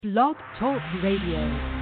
Blog Talk Radio.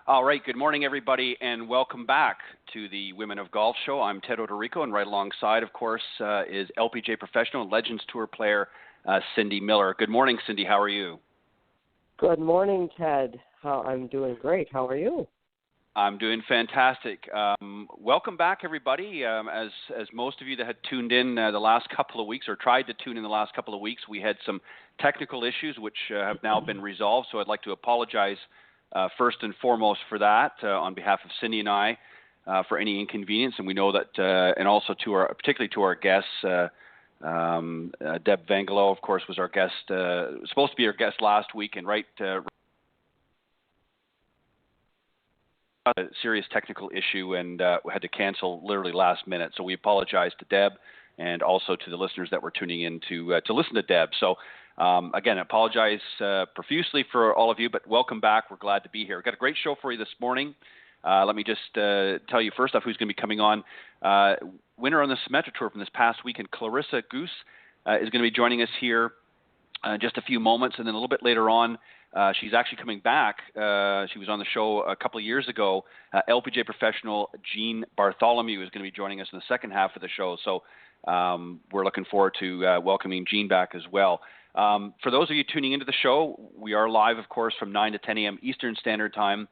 All right, good morning, everybody, and welcome back to the Women of Golf Show. I'm Ted Odorico, and right alongside, of course, is LPGA professional and Legends Tour player Cindy Miller. Good morning, Cindy. How are you? Good morning, Ted. I'm doing great. How are you? I'm doing fantastic. Welcome back, everybody. As most of you that had tuned in the last couple of weeks or tried to tune in the last couple of weeks, we had some technical issues which have now been resolved, so I'd like to apologize first and foremost for that on behalf of Cindy and I for any inconvenience, and we know that, and also particularly to our guests, Deb Vangelo, of course, was our guest, supposed to be our guest last week, and a serious technical issue, and we had to cancel literally last minute. So we apologize to Deb and also to the listeners that were tuning in to listen to Deb. So again, I apologize profusely for all of you, but welcome back. We're glad to be here. We've got a great show for you this morning. Let me just tell you first off who's going to be coming on. Winner on the Symetra Tour from this past weekend, Clarissa Guce, is going to be joining us here in just a few moments. And then a little bit later on, she's actually coming back. She was on the show a couple of years ago. LPGA professional Jean Bartholomew is going to be joining us in the second half of the show. So we're looking forward to welcoming Jean back as well. For those of you tuning into the show, we are live, of course, from 9 to 10 a.m. Eastern Standard Time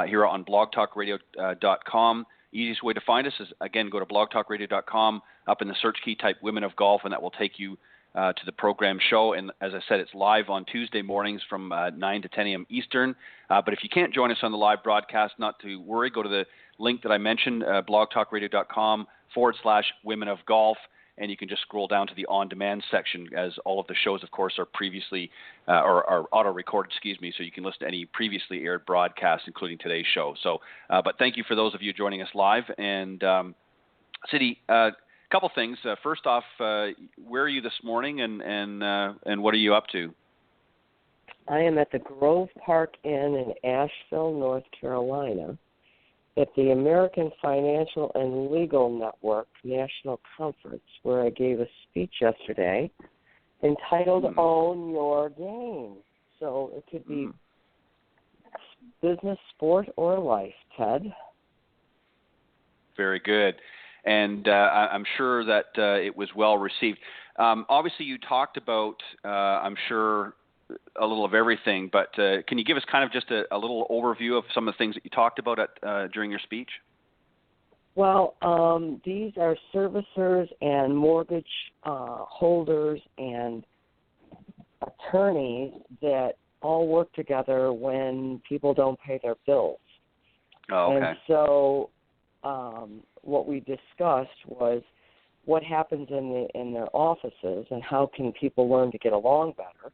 here on blogtalkradio.com. Easiest way to find us is, again, go to blogtalkradio.com. Up in the search key, type Women of Golf, and that will take you to the program show. And as I said, it's live on Tuesday mornings from 9 to 10 a.m. Eastern. But if you can't join us on the live broadcast, not to worry. Go to the link that I mentioned, blogtalkradio.com/Women of Golf. And you can just scroll down to the on-demand section, as all of the shows, of course, are previously or are auto-recorded, so you can listen to any previously aired broadcasts, including today's show. So, but thank you for those of you joining us live. And Cindy, a couple things. First off, where are you this morning, and what are you up to? I am at the Grove Park Inn in Asheville, North Carolina, at the American Financial and Legal Network National Conference, where I gave a speech yesterday entitled Own Your Game. So it could be business, sport, or life, Ted. Very good. And I'm sure that it was well received. Obviously, you talked about, I'm sure, a little of everything, but can you give us kind of just a little overview of some of the things that you talked about during your speech? Well, these are servicers and mortgage holders and attorneys that all work together when people don't pay their bills. Oh, okay. And so what we discussed was what happens in their offices and how can people learn to get along better.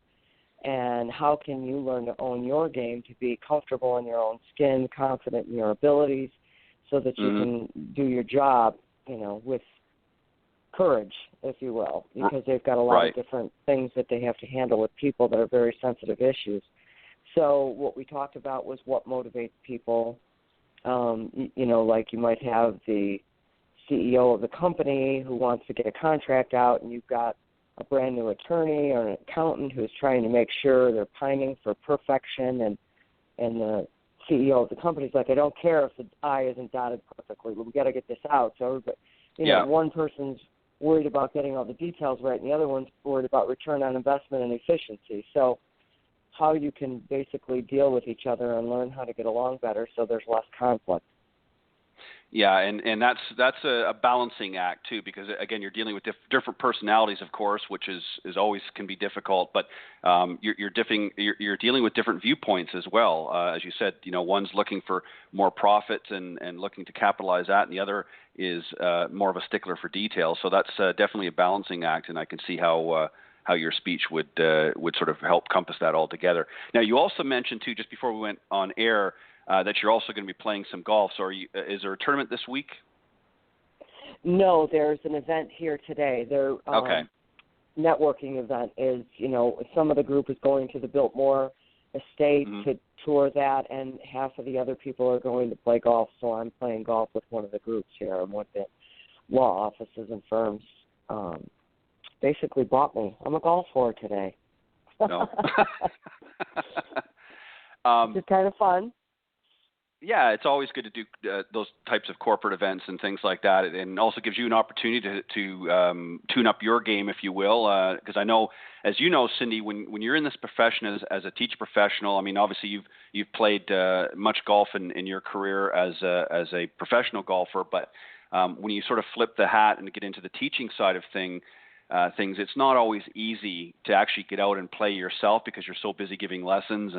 And how can you learn to own your game, to be comfortable in your own skin, confident in your abilities, so that you can do your job, with courage, if you will, because they've got a lot of different things that they have to handle with people that are very sensitive issues. So what we talked about was what motivates people. Like you might have the CEO of the company who wants to get a contract out, and you've got a brand new attorney or an accountant who's trying to make sure they're pining for perfection, and the CEO of the company's like, I don't care if the I isn't dotted perfectly, but we got to get this out. So everybody, one person's worried about getting all the details right, and the other one's worried about return on investment and efficiency. So how you can basically deal with each other and learn how to get along better so there's less conflict. Yeah, and that's a balancing act too, because again, you're dealing with different personalities, of course, which is always can be difficult. But you're dealing with different viewpoints as well. As you said, one's looking for more profits and looking to capitalize that, and the other is more of a stickler for detail. So that's definitely a balancing act, and I can see how your speech would sort of help compass that all together. Now, you also mentioned too, just before we went on air, that you're also going to be playing some golf. So is there a tournament this week? No, there's an event here today. Their okay. networking event is, some of the group is going to the Biltmore Estate to tour that, and half of the other people are going to play golf. So I'm playing golf with one of the groups here, and what the law offices and firms basically bought me. I'm a golf whore today. No. It's kind of fun. Yeah, it's always good to do those types of corporate events and things like that, and also gives you an opportunity to tune up your game, if you will. Because I know, as you know, Cindy, when you're in this profession as a teacher professional, I mean, obviously you've played much golf in your career as a professional golfer, but when you sort of flip the hat and get into the teaching side of things, it's not always easy to actually get out and play yourself because you're so busy giving lessons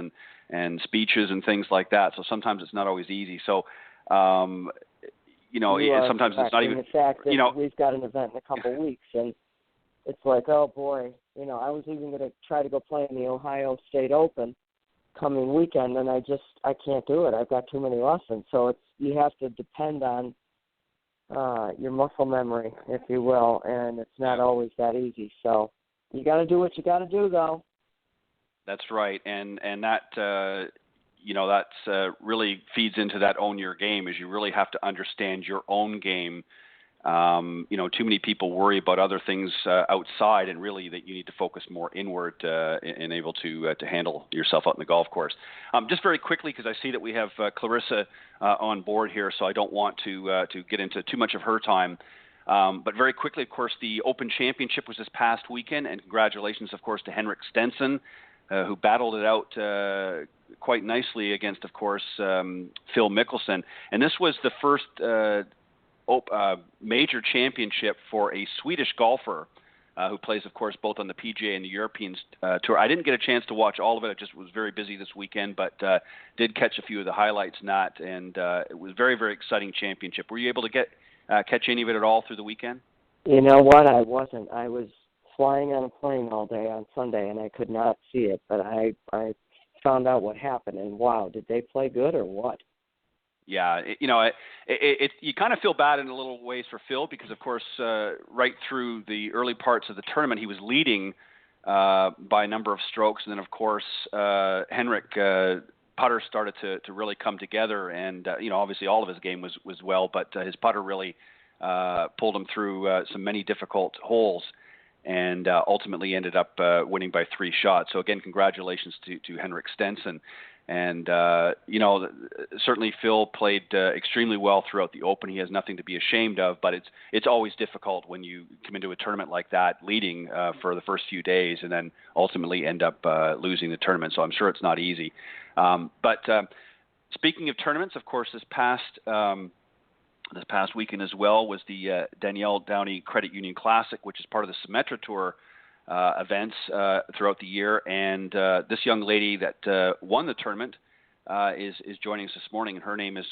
and speeches and things like that. So sometimes it's not always easy. So, sometimes it's not even. The fact that we've got an event in a couple of weeks, and it's like, oh boy, I was even going to try to go play in the Ohio State Open coming weekend, and I can't do it. I've got too many lessons. So you have to depend on your muscle memory, if you will, and it's not always that easy. So you got to do what you got to do, though. That's right, and that that's really feeds into that own your game, is you really have to understand your own game. Too many people worry about other things outside, and really that you need to focus more inward and able to handle yourself out in the golf course. Just very quickly, because I see that we have Clarissa on board here, so I don't want to get into too much of her time. But very quickly, of course, the Open Championship was this past weekend, and congratulations, of course, to Henrik Stenson, who battled it out quite nicely against, of course, Phil Mickelson. And this was the first major championship for a Swedish golfer who plays, of course, both on the PGA and the European Tour. I didn't get a chance to watch all of it. I just was very busy this weekend, but did catch a few of the highlights in that, and it was a very, very exciting championship. Were you able to catch any of it at all through the weekend? You know what? I wasn't. I was flying on a plane all day on Sunday, and I could not see it, but I found out what happened, and wow, did they play good or what? Yeah, you kind of feel bad in a little ways for Phil because, of course, right through the early parts of the tournament, he was leading by a number of strokes, and then, of course, Henrik putter started to really come together, and obviously all of his game was well, but his putter really pulled him through some many difficult holes, and ultimately ended up winning by 3 shots. So again, congratulations to Henrik Stenson. And, certainly Phil played extremely well throughout the Open. He has nothing to be ashamed of, but it's always difficult when you come into a tournament like that leading for the first few days and then ultimately end up losing the tournament. So I'm sure it's not easy. But speaking of tournaments, of course, this past weekend as well was the Danielle Downey Credit Union Classic, which is part of the Symetra Tour events throughout the year, and this young lady that won the tournament is joining us this morning, and her name is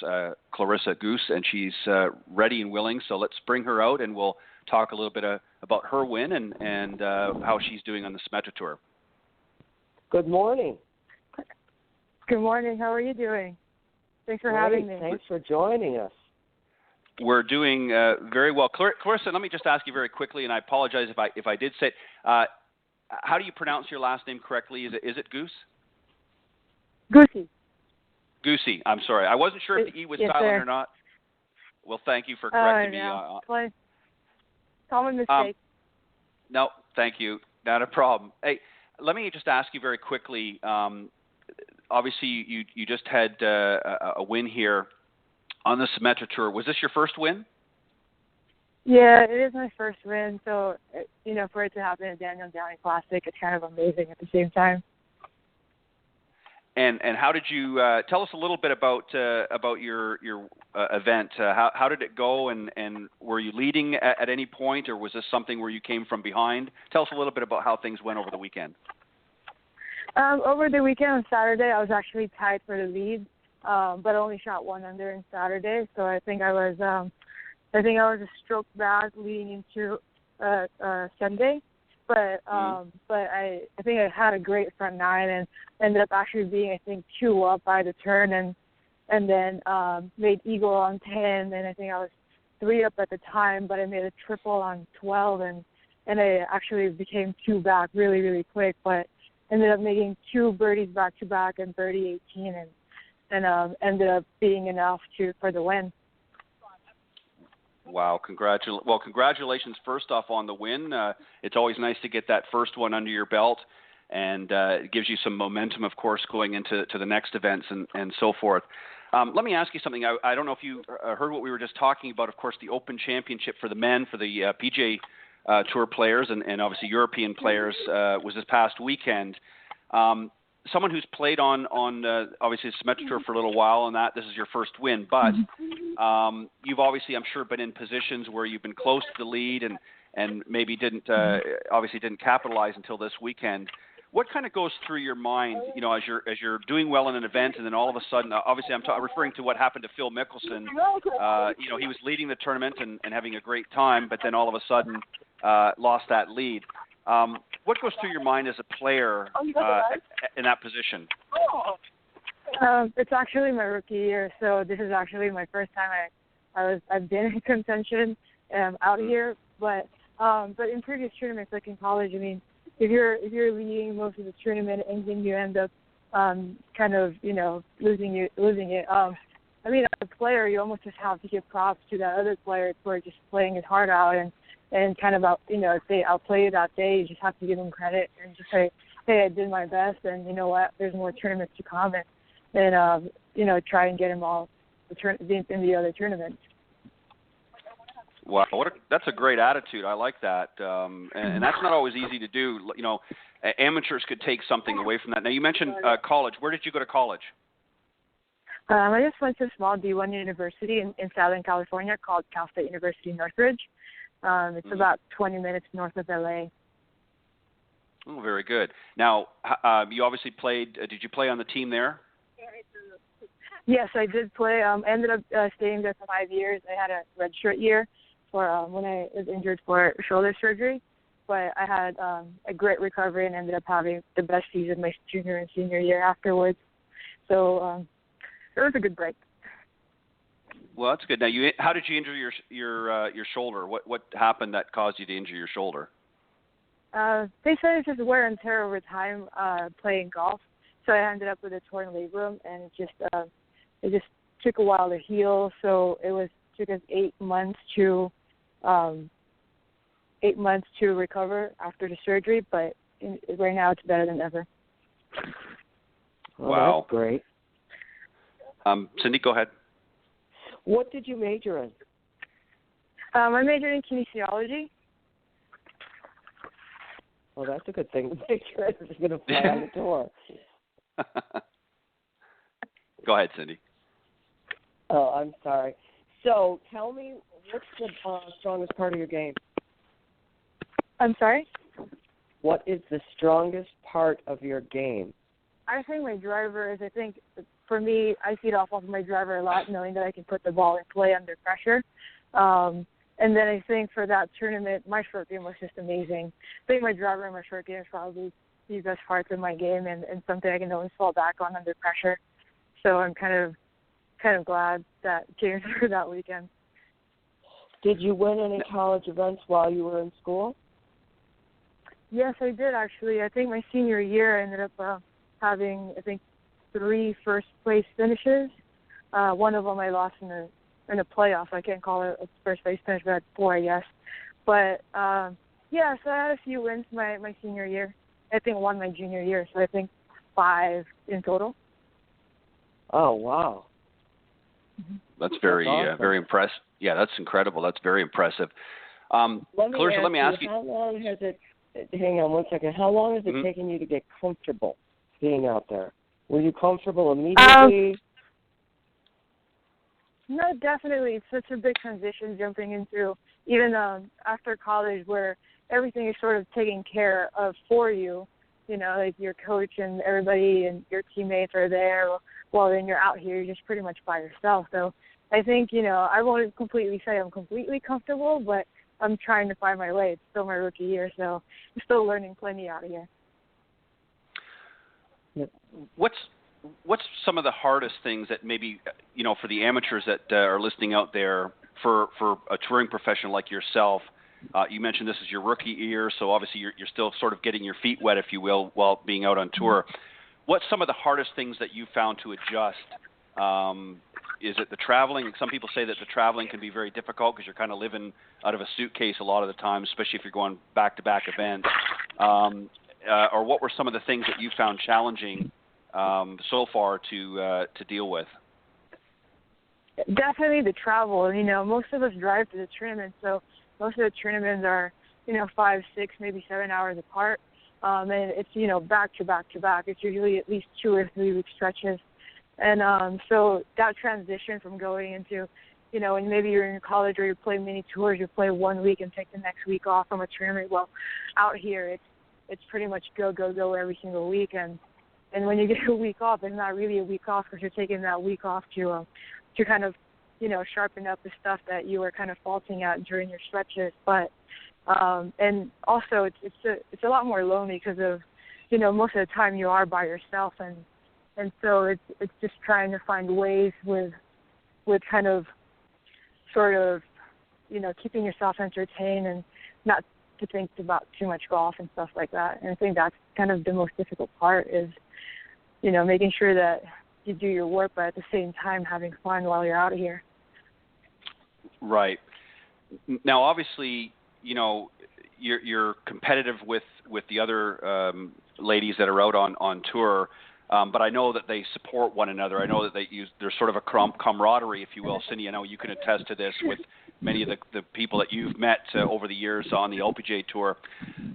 Clarissa Guce, and she's ready and willing. So let's bring her out, and we'll talk a little bit about her win and how she's doing on the Symetra Tour. Good morning. Good morning. How are you doing? Thanks for having me. Thanks for joining us. We're doing very well. Clarissa, let me just ask you very quickly, and I apologize if I did say it. How do you pronounce your last name correctly? Is it Guce? Guce. Guce. I'm sorry. I wasn't sure if the E was silent or not. Well, thank you for correcting me. Common mistake. No, thank you. Not a problem. Hey, let me just ask you very quickly. Obviously, you just had a win here on the Symetra Tour. Was this your first win? Yeah, it is my first win. So, for it to happen at Danielle Downey Classic, it's kind of amazing at the same time. And how did you tell us a little bit about your event? How did it go? And were you leading at any point, or was this something where you came from behind? Tell us a little bit about how things went over the weekend. Over the weekend on Saturday, I was actually tied for the lead, but only shot 1 under on Saturday. So I think I was a stroke back leading into Sunday. But I think I had a great front 9 and ended up actually being, I think, 2 up by the turn and then made eagle on 10, and I think I was 3 up at the time, but I made a triple on 12 and I actually became 2 back really, really quick, but ended up making 2 birdies back to back and birdie 18 and ended up being enough for the win. Wow! Congratulations first off on the win. It's always nice to get that first one under your belt, and it gives you some momentum, of course, going into the next events and so forth. Let me ask you something. I don't know if you heard what we were just talking about. Of course, the Open Championship for the men, for the PGA Tour players, and obviously European players was this past weekend. Someone who's played on obviously Symetra Tour for a little while, and this is your first win, but you've obviously, I'm sure, been in positions where you've been close to the lead and maybe didn't capitalize until this weekend. What kind of goes through your mind, as you're doing well in an event, and then all of a sudden, obviously I'm referring to what happened to Phil Mickelson. He was leading the tournament and having a great time, but then all of a sudden lost that lead. What goes through your mind as a player in that position? It's actually my rookie year, so this is actually my first time I've been in contention out here. But in previous tournaments, like in college, I mean, if you're leading most of the tournament and then you end up kind of losing it. I mean, as a player, you almost just have to give props to that other player for just playing his heart out and kind of if they outplay you that day, you just have to give them credit and just say, hey, I did my best, and you know what, there's more tournaments to come, and try and get them all in the other tournaments. Wow, that's a great attitude. I like that, and that's not always easy to do. Amateurs could take something away from that. Now, you mentioned college. Where did you go to college? I just went to a small D1 university in Southern California called Cal State University Northridge. It's about 20 minutes north of LA. Oh, very good. Now, you obviously played. Did you play on the team there? Yes, I did play. Ended up staying there for 5 years. I had a redshirt year for when I was injured for shoulder surgery, but I had a great recovery and ended up having the best season my junior and senior year afterwards. So it was a good break. Well, that's good. Now, how did you injure your shoulder? What happened that caused you to injure your shoulder? They said it's just wear and tear over time playing golf. So I ended up with a torn labrum, and it just took a while to heal. So took us 8 months to recover after the surgery. But right now, it's better than ever. Wow, that's great. Cindy, go ahead. What did you major in? I majored in kinesiology. Well, that's a good thing to major in. It's going to fly on the tour. Go ahead, Cindy. Oh, I'm sorry. So tell me, what's the strongest part of your game? I'm sorry? What is the strongest part of your game? I think my driver is, for me, I feed off of my driver a lot, knowing that I can put the ball in play under pressure. And then I think for that tournament, my short game was just amazing. I think my driver and my short game is probably the best parts of my game and something I can always fall back on under pressure. So I'm kind of glad that came through that weekend. Did you win any college events while you were in school? Yes, I did, actually. I think my senior year I ended up having, 3 first-place finishes. One of them I lost in a playoff. I can't call it a first-place finish, but I had 4, I guess. But, so I had a few wins my senior year. I think 1 my junior year, so I think 5 in total. Oh, wow. That's very awesome. Very impressive. Yeah, that's incredible. That's very impressive. Clarissa, let me ask you. How long has it, hang on one second, how long has it taken you to get comfortable being out there Were you comfortable immediately? No, definitely. It's such a big transition jumping into even after college where everything is sort of taken care of for you. You know, like your coach and everybody and your teammates are there. While then you're out here, you're just pretty much by yourself. So I think, you know, I won't completely say I'm completely comfortable, but I'm trying to find my way. It's still my rookie year, so I'm still learning plenty out here. What's some of the hardest things that maybe, you know, for the amateurs that are listening out there, for a touring professional like yourself? You mentioned this is your rookie year, so obviously you're still sort of getting your feet wet, if you will, while being out on tour. What's some of the hardest things that you found to adjust? Is it the traveling? Some people say that the traveling can be very difficult because you're kind of living out of a suitcase a lot of the time, especially if you're going back-to-back events. Or what were some of the things that you found challenging so far to deal with? Definitely the travel. You know, most of us drive to the tournament, so most of the tournaments are, you know, 5, 6, maybe 7 hours apart. And it's, you know, back to back to back. It's usually at least 2 or 3 week stretches. And so that transition from going into, you know, and maybe you're in college or you play mini tours, you play 1 week and take the next week off from a tournament. Well, out here it's pretty much go every single week. And when you get a week off, it's not really a week off because you're taking that week off to kind of, you know, sharpen up the stuff that you were kind of faulting at during your stretches. But and also it's a lot more lonely because of, you know, most of the time you are by yourself, and so it's just trying to find ways with kind of sort of, you know, keeping yourself entertained and not to think about too much golf and stuff like that. And I think that's kind of the most difficult part is, you know, making sure that you do your work, but at the same time having fun while you're out here. Right. Now, obviously, you know, you're competitive with the other ladies that are out on tour, but I know that they support one another. I know that there's sort of a camaraderie, if you will. Cindy, I know you can attest to this with many of the people that you've met over the years on the LPGA tour.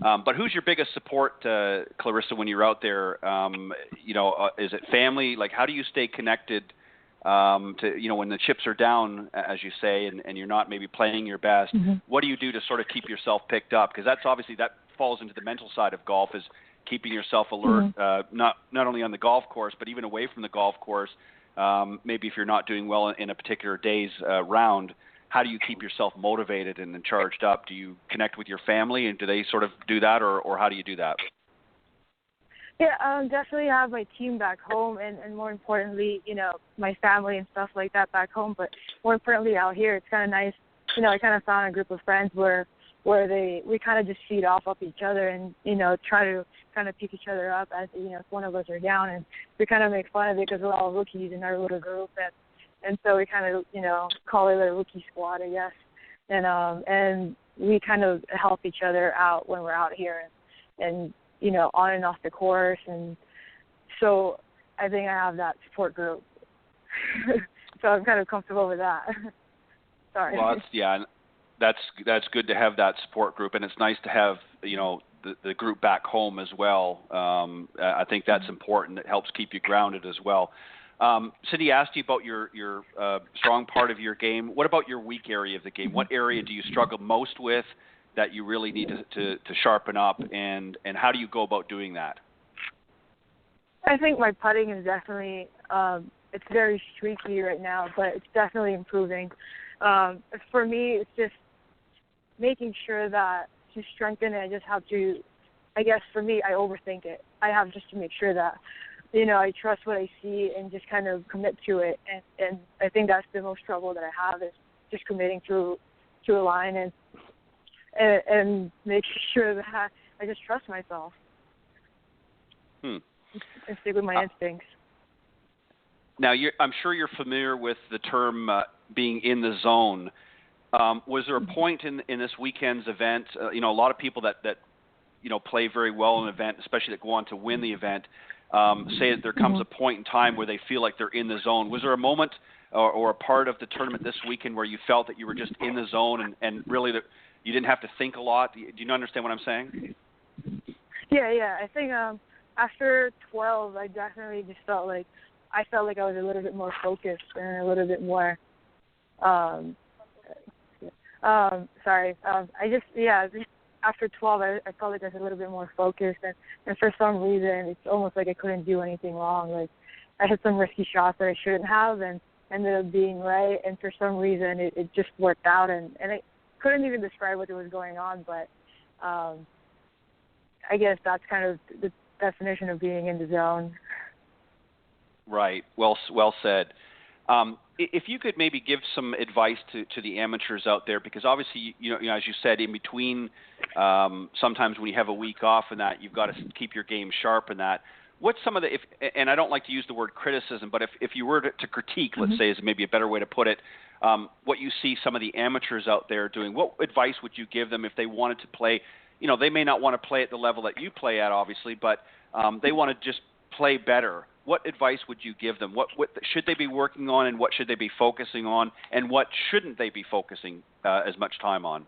But who's your biggest support, Clarissa, when you're out there? You know, is it family? Like, how do you stay connected to, you know, when the chips are down, as you say, and you're not maybe playing your best? Mm-hmm. What do you do to sort of keep yourself picked up? Because that's obviously, that falls into the mental side of golf, is keeping yourself alert, mm-hmm. Not only on the golf course, but even away from the golf course. Maybe if you're not doing well in a particular day's round, how do you keep yourself motivated and charged up? Do you connect with your family, and do they sort of do that, or how do you do that? Yeah, definitely have my team back home, and more importantly, you know, my family and stuff like that back home. But more importantly, out here, it's kind of nice. You know, I kind of found a group of friends where we kind of just feed off each other, and, you know, try to kind of pick each other up as, you know, if one of us are down, and we kind of make fun of it because we're all rookies in our little group, and so we kind of, you know, call it a rookie squad, I guess, and we kind of help each other out when we're out here, and you know, on and off the course, and so I think I have that support group. So I'm kind of comfortable with that. Sorry. Well, that's good to have that support group, and it's nice to have, you know, the group back home as well. I think that's important. It helps keep you grounded as well. Cindy asked you about your strong part of your game. What about your weak area of the game? What area do you struggle most with that you really need to sharpen up, and how do you go about doing that? I think my putting is definitely, it's very streaky right now, but it's definitely improving. For me, it's just making sure that to strengthen it, I just have to, I guess for me, I overthink it. I have just to make sure that, you know, I trust what I see and just kind of commit to it. And I think that's the most trouble that I have, is just committing to a line and making sure that I just trust myself and stick with my instincts. Now, I'm sure you're familiar with the term being in the zone. Was there a point in this weekend's event, you know, a lot of people that you know, play very well in an event, especially that go on to win the event, say that there comes a point in time where they feel like they're in the zone. Was there a moment or a part of the tournament this weekend where you felt that you were just in the zone and really that you didn't have to think a lot? Do you understand what I'm saying? Yeah. I think after 12, I definitely just felt like I was a little bit more focused and a little bit more. After 12, I felt like I was a little bit more focused, and for some reason, it's almost like I couldn't do anything wrong. Like I hit some risky shots that I shouldn't have, and ended up being right. And for some reason, it just worked out, and I couldn't even describe what was going on, but I guess that's kind of the definition of being in the zone. Right. Well said. If you could maybe give some advice to the amateurs out there, because obviously, as you said, in between, sometimes when you have a week off and that, you've got to keep your game sharp and that. What's some of the, and I don't like to use the word criticism, but if you were to critique, let's say, is maybe a better way to put it, what you see some of the amateurs out there doing, what advice would you give them if they wanted to play? They may not want to play at the level that you play at, obviously, but they want to just play better. What advice would you give them? What should they be working on, and what should they be focusing on, and what shouldn't they be focusing as much time on?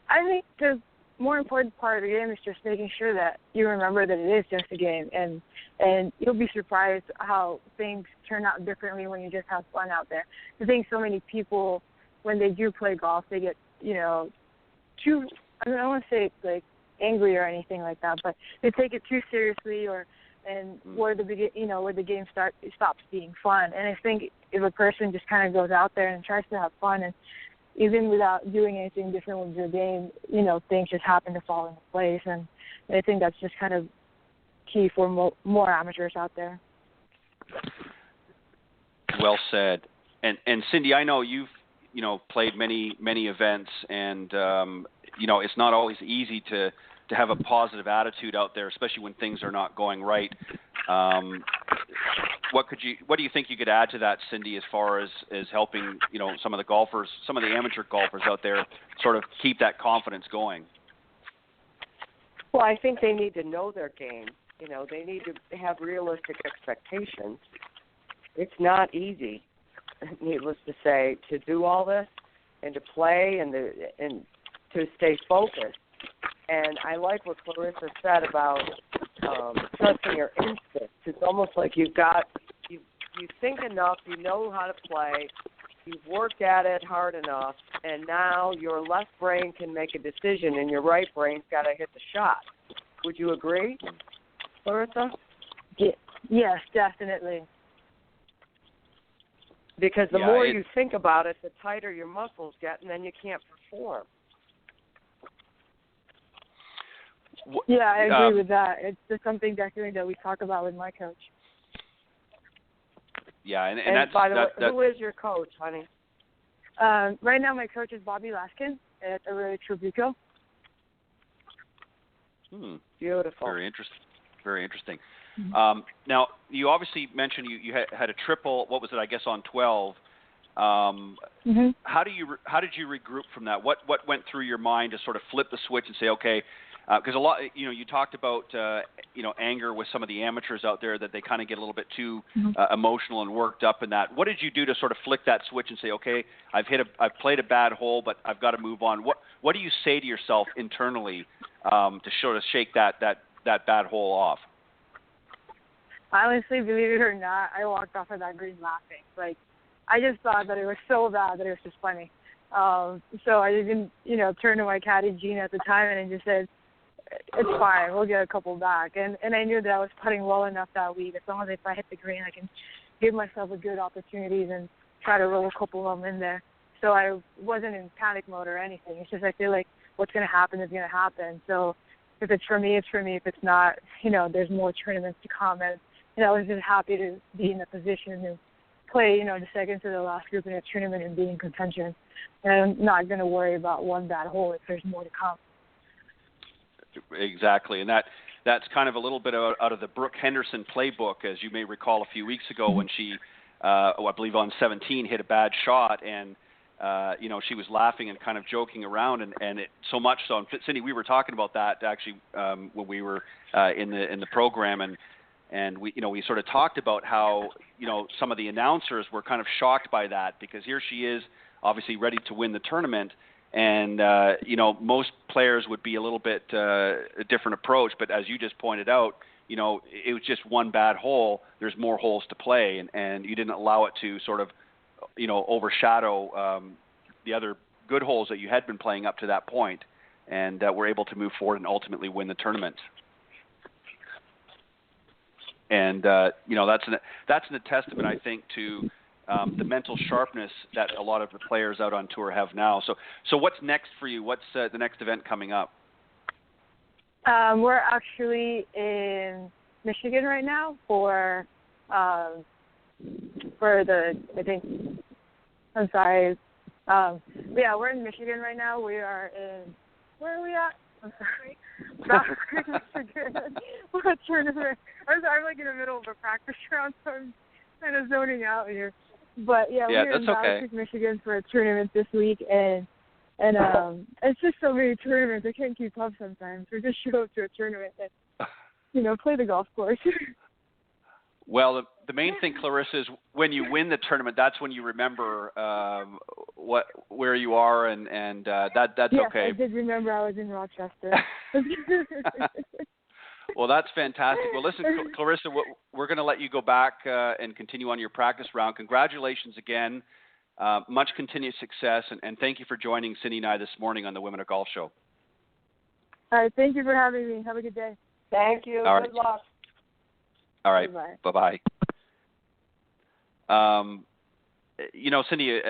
I think the more important part of the game is just making sure that you remember that it is just a game, and you'll be surprised how things turn out differently when you just have fun out there. I think so many people, when they do play golf, they get, too, I don't want to say like angry or anything like that, but they take it too seriously, where the game stops being fun. And I think if a person just kind of goes out there and tries to have fun, and even without doing anything different with their game, things just happen to fall into place. And I think that's just kind of key for more amateurs out there. Well said. And Cindy, I know you've played many events, and it's not always easy to have a positive attitude out there, especially when things are not going right. What do you think you could add to that, Cindy, as far as helping some of the amateur golfers out there sort of keep that confidence going? Well, I think they need to know their game. They need to have realistic expectations. It's not easy, needless to say, to do all this and to play and to stay focused. And I like what Clarissa said about trusting your instincts. It's almost like you think enough, you know how to play, you've worked at it hard enough, and now your left brain can make a decision and your right brain's got to hit the shot. Would you agree, Clarissa? Yes, definitely. Because the more you think about it, the tighter your muscles get, and then you can't perform. Yeah, I agree with that. It's just something definitely that we talk about with my coach. Yeah, and that's, by the way, who is your coach, honey? Right now, my coach is Bobby Laskin at Arroyo Trabuco. Beautiful. Very interesting. Very interesting. Mm-hmm. Now, you obviously mentioned you had a triple. What was it? I guess on 12. Mm-hmm. How did you regroup from that? What went through your mind to sort of flip the switch and say, okay? Because a lot, you talked about, anger with some of the amateurs out there, that they kind of get a little bit too emotional and worked up in that. What did you do to sort of flick that switch and say, okay, I've played a bad hole, but I've got to move on? What do you say to yourself internally to sort of shake that bad hole off? Honestly, believe it or not, I walked off of that green laughing. Like, I just thought that it was so bad that it was just funny. So I even, turned to my caddy, Gina, at the time, and I just said, it's fine, we'll get a couple back. And I knew that I was putting well enough that week. As long as if I hit the green, I can give myself a good opportunities and try to roll a couple of them in there. So I wasn't in panic mode or anything. It's just I feel like what's going to happen is going to happen. So if it's for me, it's for me. If it's not, there's more tournaments to come. And I was just happy to be in a position to play, the second to the last group in a tournament and be in contention. And I'm not going to worry about one bad hole if there's more to come. Exactly, and that's kind of a little bit out of the Brooke Henderson playbook, as you may recall a few weeks ago when she, I believe on 17, hit a bad shot, and she was laughing and kind of joking around, and it so much so. And Cindy, we were talking about that actually when we were in the program, and we sort of talked about how some of the announcers were kind of shocked by that, because here she is, obviously ready to win the tournament. And, most players would be a little bit a different approach. But as you just pointed out, it was just one bad hole. There's more holes to play, and you didn't allow it to sort of, overshadow the other good holes that you had been playing up to that point, and were able to move forward and ultimately win the tournament. And that's an testament, I think, to the mental sharpness that a lot of the players out on tour have now. So what's next for you? What's the next event coming up? We're actually in Michigan right now for the, I think, I'm sorry. We're in Michigan right now. We are in, where are we at? I'm sorry. Michigan. We're a tournament. I'm like in the middle of a practice round, so I'm kind of zoning out here. But we're in Battle Michigan for a tournament this week, and it's just so many tournaments. I can't keep up sometimes. Or just show up to a tournament and, play the golf course. Well, the main thing, Clarissa, is when you win the tournament, that's when you remember where you are, and that's okay. I did remember I was in Rochester. Well, that's fantastic. Well, listen, Clarissa, we're going to let you go back and continue on your practice round. Congratulations again. Much continued success, and thank you for joining Cindy and I this morning on the Women of Golf Show. All right. Thank you for having me. Have a good day. Thank you. All right. Good luck. All right. Bye-bye. Cindy,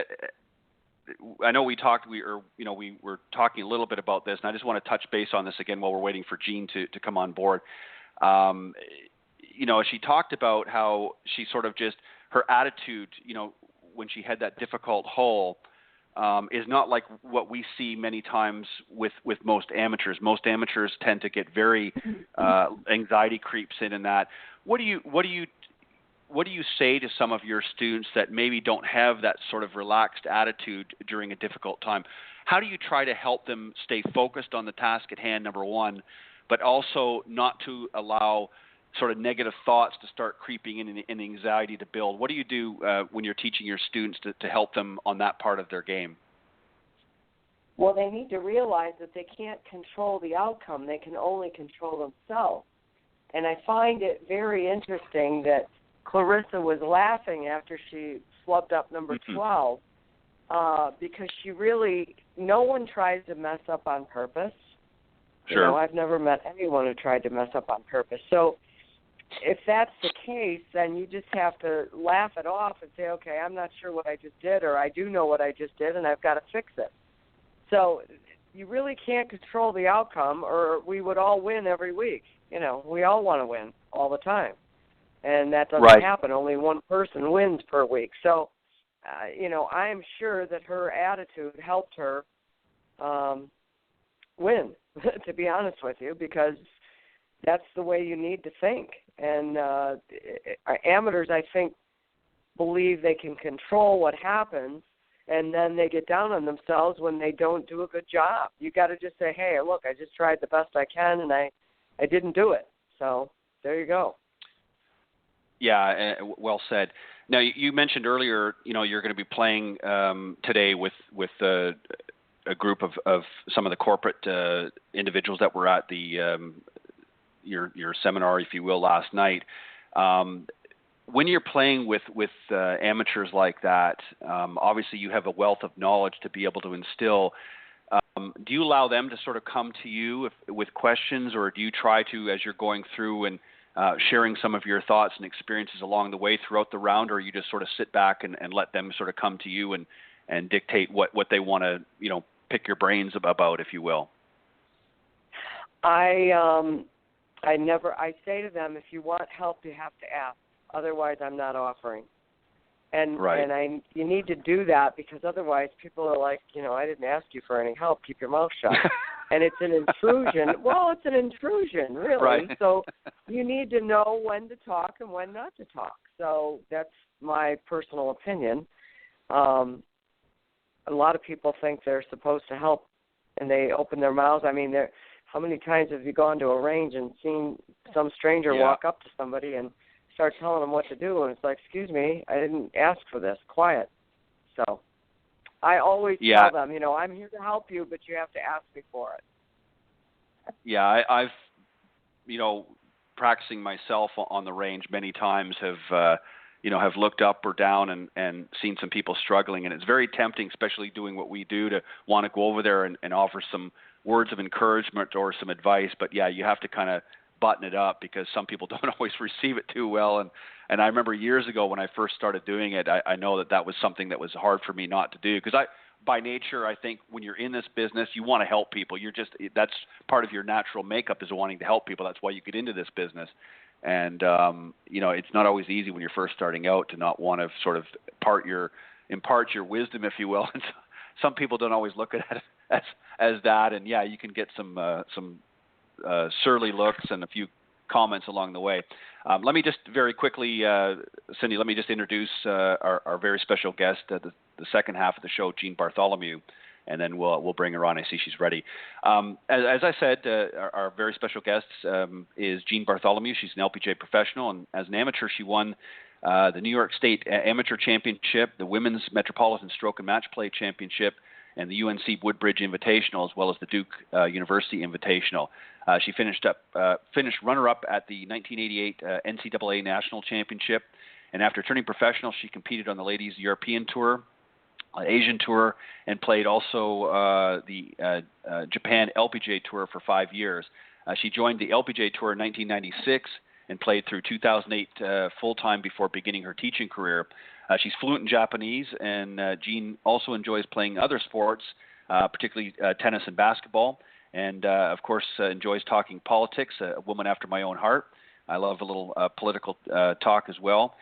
I know we talked. We were talking a little bit about this, and I just want to touch base on this again while we're waiting for Jean to come on board. She talked about how she sort of just her attitude, when she had that difficult hole, is not like what we see many times with most amateurs. Most amateurs tend to get very anxiety creeps in, and that. What do you say to some of your students that maybe don't have that sort of relaxed attitude during a difficult time? How do you try to help them stay focused on the task at hand, number one, but also not to allow sort of negative thoughts to start creeping in and anxiety to build? What do you do when you're teaching your students to help them on that part of their game? Well, they need to realize that they can't control the outcome. They can only control themselves. And I find it very interesting that Clarissa was laughing after she flubbed up number 12 because no one tries to mess up on purpose. Sure. I've never met anyone who tried to mess up on purpose. So if that's the case, then you just have to laugh it off and say, okay, I'm not sure what I just did, or I do know what I just did, and I've got to fix it. So you really can't control the outcome, or we would all win every week. We all want to win all the time. And that doesn't happen. Only one person wins per week. So, I am sure that her attitude helped her win, to be honest with you, because that's the way you need to think. And amateurs, I think, believe they can control what happens, and then they get down on themselves when they don't do a good job. You got to just say, hey, look, I just tried the best I can, and I didn't do it. So there you go. Yeah, well said. Now, you mentioned earlier, you're going to be playing today with a group of some of the corporate individuals that were at the your seminar, if you will, last night. When you're playing with amateurs like that, obviously you have a wealth of knowledge to be able to instill. Do you allow them to sort of come to you with questions, or do you try to, as you're going through and sharing some of your thoughts and experiences along the way throughout the round, or you just sort of sit back and let them sort of come to you and dictate what they want to, pick your brains about, if you will? I say to them, if you want help, you have to ask. Otherwise, I'm not offering. And you need to do that, because otherwise people are like, I didn't ask you for any help. Keep your mouth shut. And it's an intrusion. Well, it's an intrusion, really. Right. So you need to know when to talk and when not to talk. So that's my personal opinion. A lot of people think they're supposed to help, and they open their mouths. I mean, how many times have you gone to a range and seen some stranger walk up to somebody and start telling them what to do, and it's like, excuse me, I didn't ask for this. Quiet. So I always Yeah. tell them, I'm here to help you, but you have to ask me for it. Yeah, I've practicing myself on the range many times have looked up or down and seen some people struggling, and it's very tempting, especially doing what we do, to want to go over there and offer some words of encouragement or some advice. But yeah, you have to kind of button it up because some people don't always receive it too well. And I remember years ago when I first started doing it, I know that was something that was hard for me not to do, because by nature, I think when you're in this business, you want to help people. That's part of your natural makeup, is wanting to help people. That's why you get into this business. And, it's not always easy when you're first starting out to not want to sort of impart your wisdom, if you will. And some people don't always look at it as that. And yeah, you can get some surly looks and a few comments along the way. Let me just very quickly, Cindy, introduce our very special guest, the second half of the show, Jean Bartholomew, and then we'll bring her on. I see she's ready. As I said, our very special guest is Jean Bartholomew. She's an LPGA professional, and as an amateur, she won the New York State Amateur Championship, the Women's Metropolitan Stroke and Match Play Championship, and the UNC Woodbridge Invitational, as well as the Duke University Invitational. She finished runner-up at the 1988 NCAA National Championship, and after turning professional, she competed on the Ladies European Tour, Asian Tour, and played also the Japan LPGA Tour for 5 years. She joined the LPGA Tour in 1996 and played through 2008 full-time before beginning her teaching career. She's fluent in Japanese, and Jean also enjoys playing other sports, particularly tennis and basketball, and of course enjoys talking politics, a woman after my own heart. I love a little political talk as well.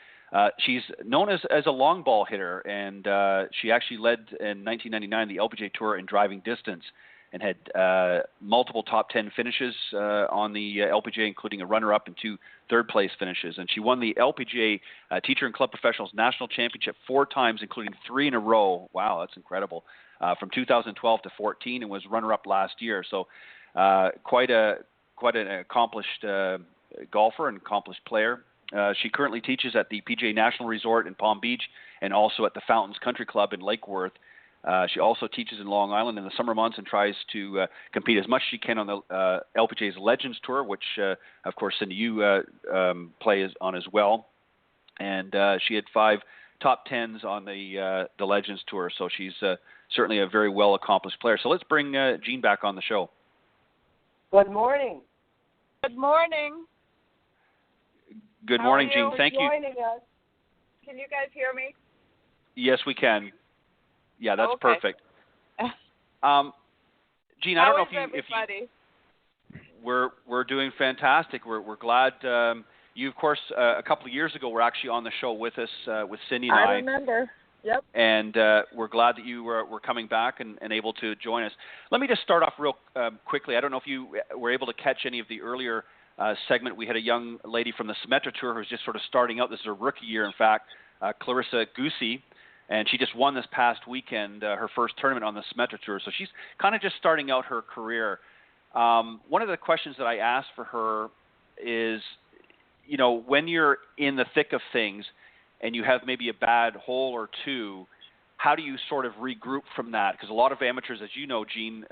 She's known as a long ball hitter, and she actually led in 1999 the LPGA Tour in driving distance and had multiple top 10 finishes on the LPGA, including a runner-up and 2 third-place finishes. And she won the LPGA Teacher and Club Professionals National Championship 4 times, including 3 in a row. Wow, that's incredible. From 2012 to 14, and was runner-up last year. So quite an accomplished golfer and accomplished player. She currently teaches at the PGA National Resort in Palm Beach and also at the Fountains Country Club in Lake Worth. She also teaches in Long Island in the summer months and tries to compete as much as she can on the LPGA's Legends Tour, which, of course, Cindy, you play on as well. And she had 5 top 10s on the Legends Tour, so she's certainly a very well-accomplished player. So let's bring Jean back on the show. Good morning. Good morning. Good morning, Jean. Thank you. Us. Can you guys hear me? Yes, we can. Yeah, that's okay. Perfect. Jean, I don't know if we're doing fantastic. We're glad you, of course, a couple of years ago were actually on the show with us with Cindy and I. I remember. Yep. And we're glad that you were coming back and able to join us. Let me just start off real quickly. I don't know if you were able to catch any of the earlier segment. We had a young lady from the Symetra Tour who's just sort of starting out. This is her rookie year, in fact, Clarissa Guce, and she just won this past weekend her first tournament on the Symetra Tour. So she's kind of just starting out her career. One of the questions that I asked for her is, when you're in the thick of things and you have maybe a bad hole or two, how do you sort of regroup from that? Because a lot of amateurs, as you know, Jean,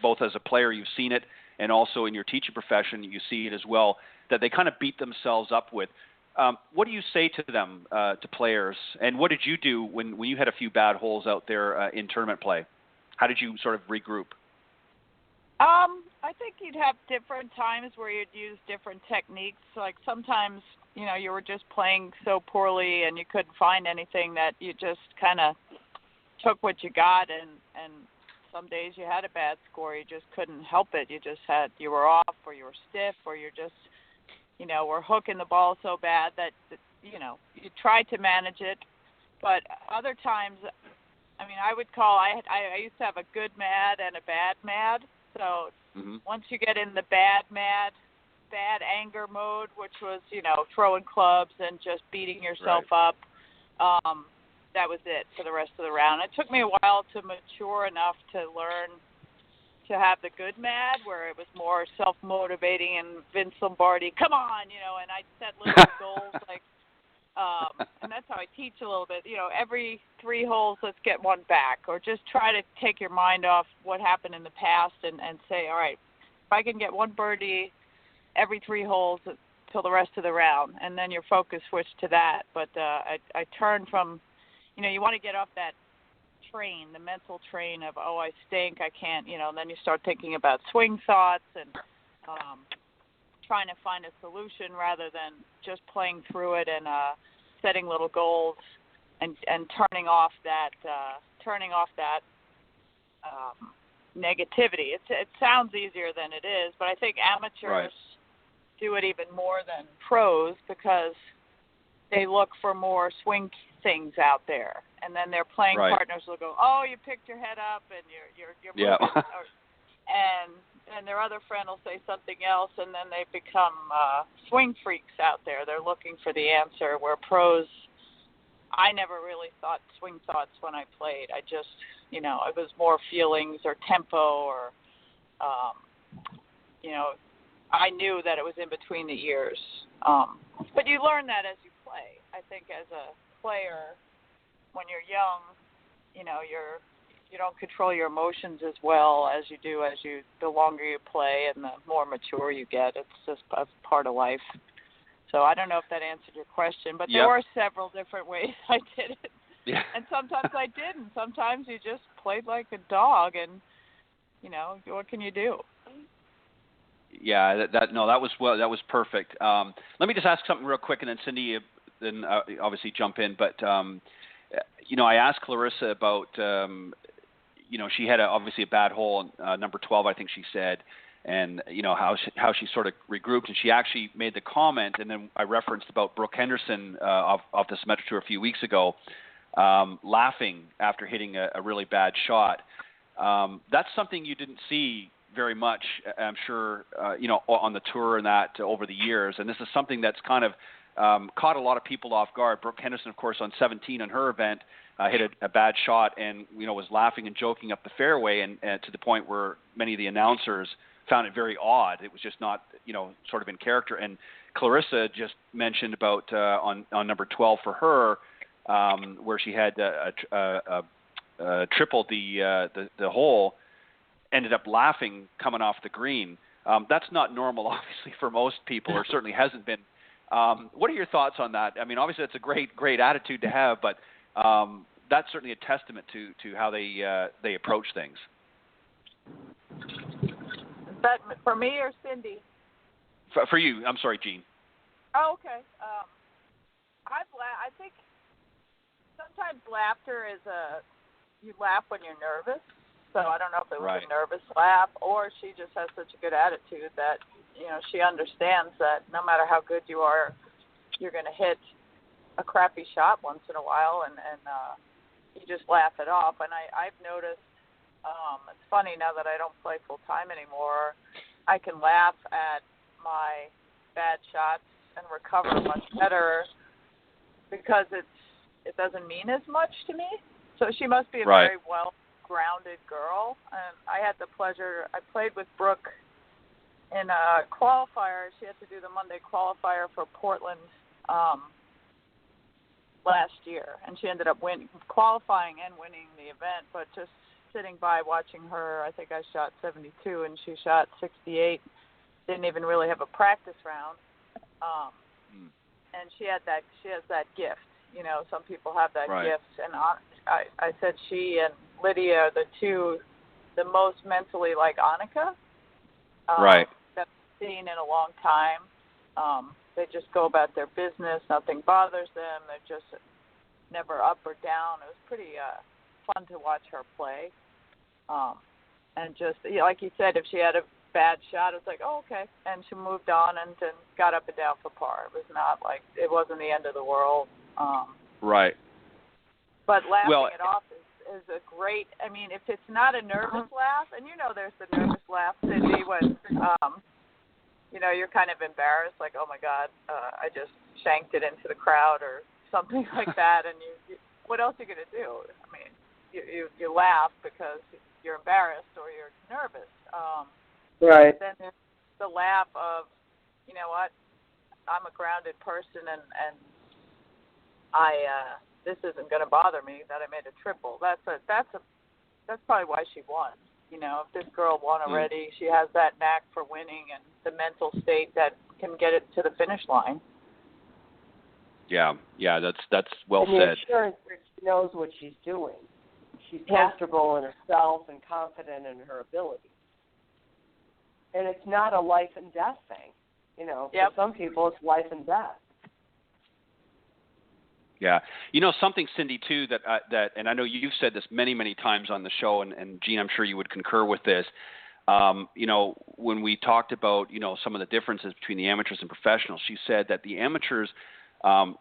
both as a player, you've seen it, and also in your teaching profession, you see it as well, that they kind of beat themselves up with. What do you say to them, to players? And what did you do when you had a few bad holes out there in tournament play? How did you sort of regroup? I think you'd have different times where you'd use different techniques. Like sometimes, you were just playing so poorly and you couldn't find anything that you just kind of took what you got, and some days you had a bad score, you just couldn't help it. You were off, or you were stiff, or you're just, were hooking the ball so bad that, you tried to manage it. But other times, I would call, I used to have a good mad and a bad mad. So once you get in the bad anger mode, which was, throwing clubs and just beating yourself up, that was it for the rest of the round. It took me a while to mature enough to learn to have the good mad, where it was more self-motivating and Vince Lombardi, come on, and I'd set little goals like And that's how I teach a little bit. Every 3 holes, let's get one back, or just try to take your mind off what happened in the past and say, all right, if I can get one birdie every 3 holes till the rest of the round, and then your focus switched to that. But I turned from, you want to get off that train, the mental train of, oh, I stink, I can't, and then you start thinking about swing thoughts and trying to find a solution rather than just playing through it and setting little goals and turning off that negativity. It sounds easier than it is, but I think amateurs do it even more than pros because they look for more swing things out there, and then their playing partners will go, "Oh, you picked your head up and you're moving," and their other friend will say something else, and then they become swing freaks out there. They're looking for the answer. Where pros, I never really thought swing thoughts when I played. I just, it was more feelings or tempo or, I knew that it was in between the ears. But you learn that as you play. I think as a player, when you're young, you don't control your emotions as well as you do the longer you play and the more mature you get. It's just a part of life. So I don't know if that answered your question, but there were several different ways I did it. Yeah. And sometimes I didn't. Sometimes you just played like a dog, and what can you do? Yeah, that was perfect. Let me just ask something real quick, and then Cindy, then obviously jump in. But I asked Clarissa about, she had obviously a bad hole, number 12, I think she said, and how she sort of regrouped, and she actually made the comment, and then I referenced about Brooke Henderson off the Symetra Tour a few weeks ago, laughing after hitting a really bad shot. That's something you didn't see very much, I'm sure, on the tour and that over the years. And this is something that's kind of caught a lot of people off guard. Brooke Henderson, of course, on 17 on her event, hit a bad shot and, was laughing and joking up the fairway and to the point where many of the announcers found it very odd. It was just not, sort of in character. And Clarissa just mentioned about on number 12 for her, where she had tripled the hole, ended up laughing coming off the green. That's not normal, obviously, for most people, or certainly hasn't been. What are your thoughts on that? I mean, obviously, that's a great attitude to have, but that's certainly a testament to how they approach things. Is that for me or Cindy? For you. I'm sorry, Jean. Oh, okay. I think sometimes laughter is you laugh when you're nervous. So I don't know if it was a nervous laugh or she just has such a good attitude that, she understands that no matter how good you are, you're going to hit a crappy shot once in a while and you just laugh it off. And I've noticed, it's funny now that I don't play full time anymore, I can laugh at my bad shots and recover much better because it doesn't mean as much to me. So she must be a very well-grounded girl. And I had the pleasure, I played with Brooke in a qualifier. She had to do the Monday qualifier for Portland last year, and she ended up qualifying and winning the event, but just sitting by watching her, I think I shot 72 and she shot 68, didn't even really have a practice round. And she has that gift. Some people have that gift, and I said she and Lydia are the most mentally like Annika that I've seen in a long time. They just go about their business. Nothing bothers them. They're just never up or down. It was pretty fun to watch her play. And just, like you said, if she had a bad shot, it's like, oh, okay. And she moved on and got up and down for par. It was not like, it wasn't the end of the world. But laughing it off is a great, I mean, if it's not a nervous laugh, and there's the nervous laugh, Cindy, when, you're kind of embarrassed, like, oh my God, I just shanked it into the crowd or something like that, and you what else are you going to do? I mean, you laugh because you're embarrassed or you're nervous. Then there's the laugh of, you know what, I'm a grounded person and this isn't going to bother me that I made a triple. That's probably why she won. You know, if this girl won already, she has that knack for winning and the mental state that can get it to the finish line. Yeah, that's well and the said. assurance that she knows what she's doing. She's comfortable in herself and confident in her ability. And it's not a life and death thing. You know, for some people it's life and death. Yeah. You know, something, Cindy, too, that and I know you've said this many, many times on the show, and Jean, I'm sure you would concur with this. You know, when we talked about, you know, some of the differences between the amateurs and professionals, she said that the amateurs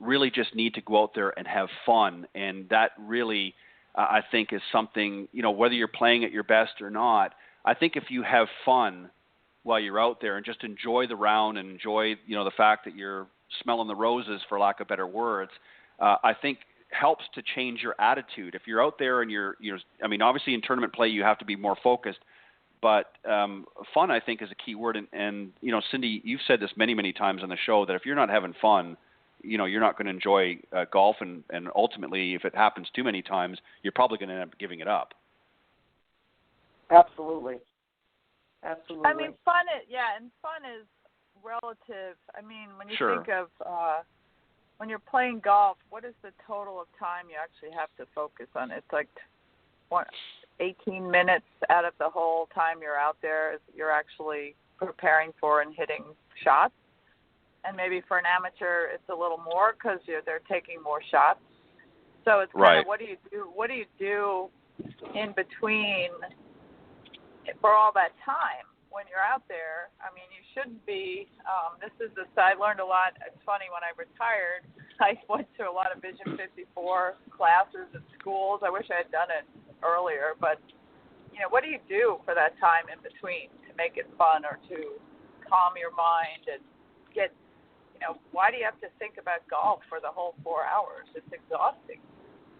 really just need to go out there and have fun. And that really, I think, is something, you know, whether you're playing at your best or not, I think if you have fun while you're out there and just enjoy the round and enjoy, you know, the fact that you're smelling the roses, for lack of better words, I think helps to change your attitude. If you're out there and you're, I mean, obviously in tournament play you have to be more focused, but fun, I think, is a key word. And you know, Cindy, you've said this many, many times on the show that if you're not having fun, you know, you're not going to enjoy golf, and ultimately, if it happens too many times, you're probably going to end up giving it up. Absolutely. I mean, fun is relative. I mean, when you think of when you're playing golf, what is the total of time you actually have to focus on? It's like 18 minutes out of the whole time you're out there, you're actually preparing for and hitting shots. And maybe for an amateur, it's a little more because they're taking more shots. So it's kind of what do you do? What do you do in between for all that time when you're out there? I mean, you shouldn't be. I learned a lot. It's funny, when I retired, I went to a lot of Vision 54 classes at schools. I wish I had done it earlier, but you know, what do you do for that time in between to make it fun or to calm your mind and get, you know, why do you have to think about golf for the whole 4 hours? It's exhausting,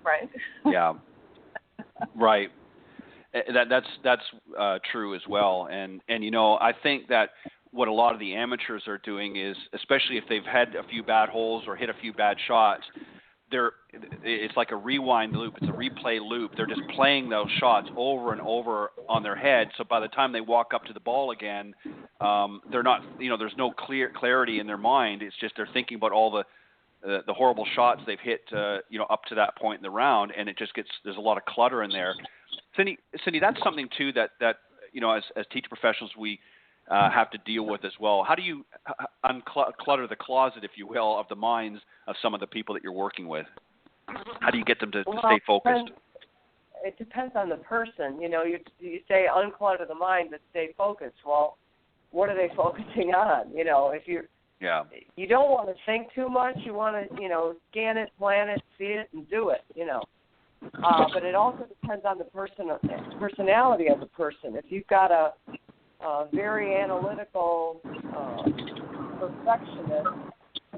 right? Yeah, right. That's true as well, and you know, I think that what a lot of the amateurs are doing is, especially if they've had a few bad holes or hit a few bad shots, it's like a rewind loop. It's a replay loop. They're just playing those shots over and over on their head. So by the time they walk up to the ball again, they're not, you know, there's no clarity in their mind. It's just they're thinking about all the horrible shots they've hit, you know, up to that point in the round, and it just there's a lot of clutter in there. Cindy, that's something too that you know, as teacher professionals we have to deal with as well. How do you unclutter the closet, if you will, of the minds of some of the people that you're working with? How do you get them to stay focused? It depends on the person. You know, you say unclutter the mind but stay focused. Well, what are they focusing on? You know, if you don't want to think too much. You want to, you know, scan it, plan it, see it, and do it. You know. But it also depends on the personality of the person. If you've got a very analytical perfectionist,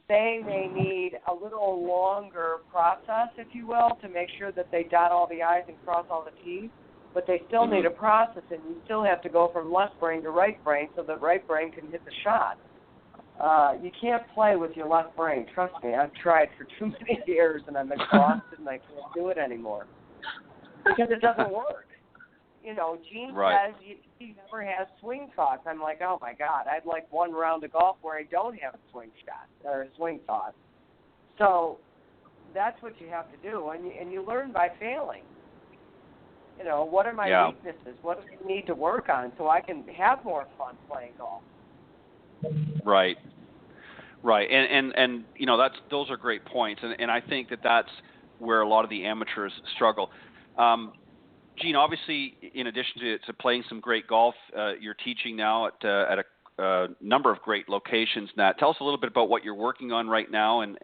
they may need a little longer process, if you will, to make sure that they dot all the I's and cross all the T's. But they still need a process, and you still have to go from left brain to right brain so that right brain can hit the shot. You can't play with your left brain. Trust me, I've tried for too many years, and I'm exhausted, and I can't do it anymore because it doesn't work. You know, Gene says he never has swing thoughts. I'm like, oh my God, I'd like one round of golf where I don't have a swing shot or a swing thought. So that's what you have to do, and you learn by failing. You know, what are my weaknesses? What do I need to work on so I can have more fun playing golf? Right. And you know, those are great points, and I think that's where a lot of the amateurs struggle. Gene, obviously, in addition to playing some great golf, you're teaching now at a number of great locations. Nat, tell us a little bit about what you're working on right now, and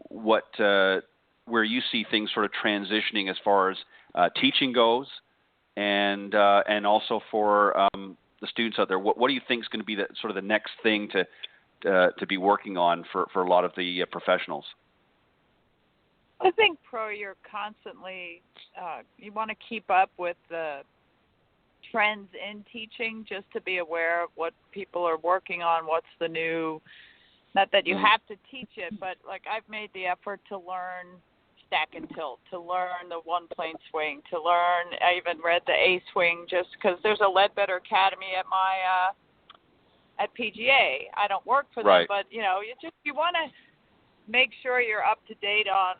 what where you see things sort of transitioning as far as teaching goes, and also for the students out there. What do you think is going to be the sort of the next thing to be working on for a lot of the professionals? I think you're constantly, you want to keep up with the trends in teaching, just to be aware of what people are working on, what's the new Not that you have to teach it, but like I've made the effort to learn stack and tilt, to learn the one plane swing, to learn. I even read the A swing just because there's a Ledbetter Academy at my at PGA. I don't work for them, but you want to make sure you're up to date on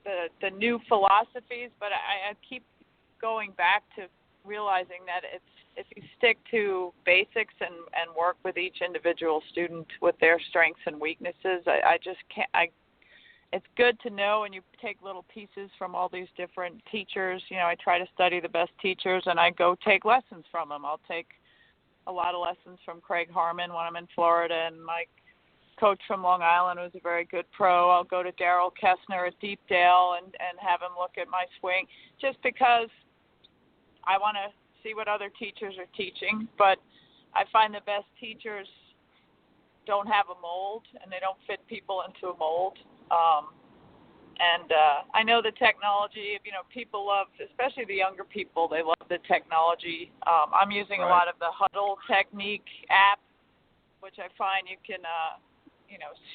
the new philosophies. But I keep going back to realizing that if you stick to basics and work with each individual student with their strengths and weaknesses, I just can't. It's good to know, and you take little pieces from all these different teachers. I try to study the best teachers, and I go take lessons from them. I'll take a lot of lessons from Craig Harmon when I'm in Florida, and my coach from Long Island who's a very good pro. I'll go to Daryl Kessner at Deepdale and have him look at my swing, just because I want to see what other teachers are teaching. But I find the best teachers don't have a mold, and they don't fit people into a mold. I know the technology, people love, especially the younger people, they love the technology. I'm using a lot of the Huddle Technique app, which I find you can,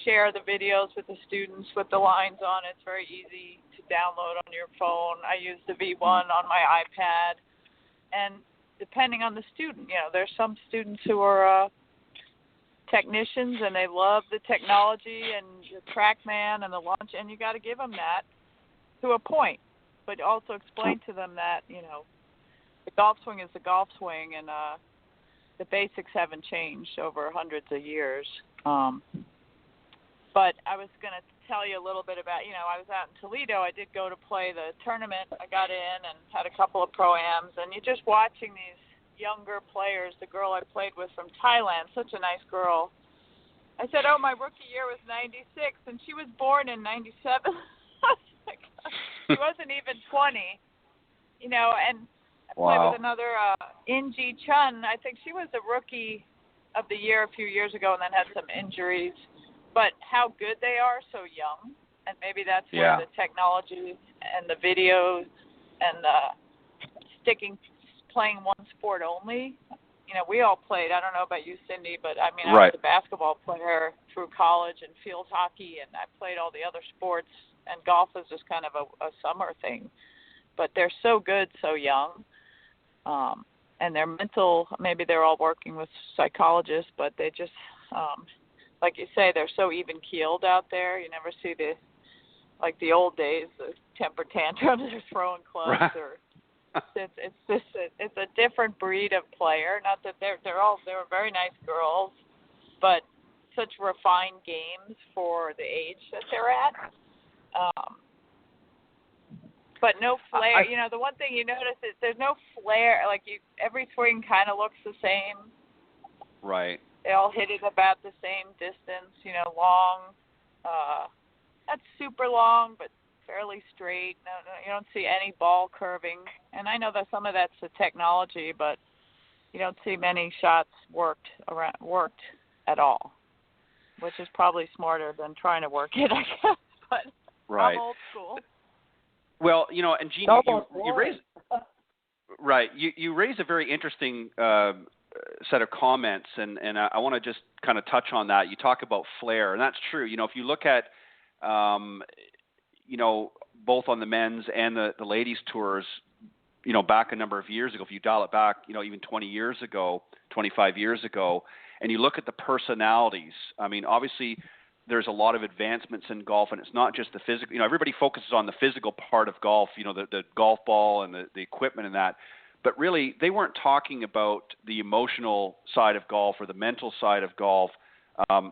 share the videos with the students with the lines on. It's very easy to download on your phone. I use the V1 on my iPad. And depending on the student, there's some students who are technicians and they love the technology and the TrackMan and the launch, and you got to give them that to a point, but also explain to them that the golf swing is the golf swing, and the basics haven't changed over hundreds of years. But I was going to tell you a little bit about, I was out in Toledo. I did go to play the tournament. I got in and had a couple of pro-ams, and you're just watching these younger players. The girl I played with from Thailand, such a nice girl. I said, my rookie year was 96, and she was born in 97. She wasn't even 20, and I played with another Inji Chun. I think she was the rookie of the year a few years ago and then had some injuries. But how good they are so young, and maybe that's where the technology and the videos and playing one sport only. We all played. I don't know about you, Cindy, but I was a basketball player through college and field hockey, and I played all the other sports, and golf is just kind of a summer thing. But they're so good so young, and their mental, maybe they're all working with psychologists, but they just, like you say, they're so even-keeled out there. You never see like the old days, the temper tantrums or throwing clubs or... It's a different breed of player. Not that they were very nice girls, but such refined games for the age that they're at. But no flair. The one thing you notice is there's no flair. Like every swing kind of looks the same. Right. They all hit it about the same distance. Long. Not super long, but fairly straight. No, you don't see any ball curving. And I know that some of that's the technology, but you don't see many shots worked at all, which is probably smarter than trying to work it, I guess. But I'm old school. Well, and Jean, you raise you raise a very interesting set of comments, and I want to just kind of touch on that. You talk about flair, and that's true. If you look at both on the men's and the ladies' tours, back a number of years ago, if you dial it back, even 20 years ago, 25 years ago, and you look at the personalities, obviously there's a lot of advancements in golf, and it's not just the physical. Everybody focuses on the physical part of golf, the golf ball and the equipment and that. But really, they weren't talking about the emotional side of golf or the mental side of golf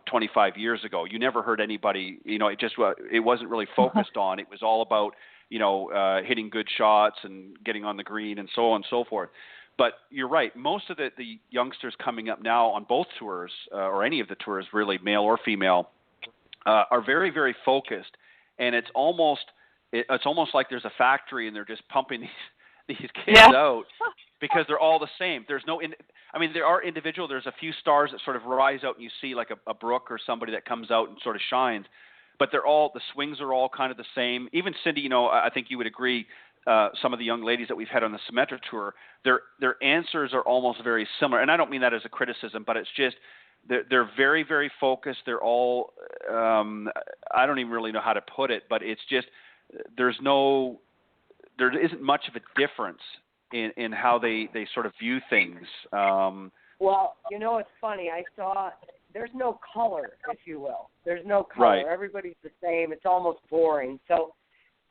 25 years ago. You never heard anybody, it wasn't really focused on. It was all about, hitting good shots and getting on the green and so on and so forth. But you're right. Most of the youngsters coming up now on both tours, or any of the tours really, male or female, are very, very focused. And it's almost like there's a factory and they're just pumping these kids out because they're all the same. There's no there are individual. There's a few stars that sort of rise out, and you see like a Brooke or somebody that comes out and sort of shines. But the swings are all kind of the same. Even Cindy, I think you would agree. Some of the young ladies that we've had on the Symetra tour, their answers are almost very similar. And I don't mean that as a criticism, but it's just they're very, very focused. They're all I don't even really know how to put it, but it's just there isn't much of a difference in how they sort of view things. Well, it's funny. I saw there's no color, if you will. There's no color. Right. Everybody's the same. It's almost boring. So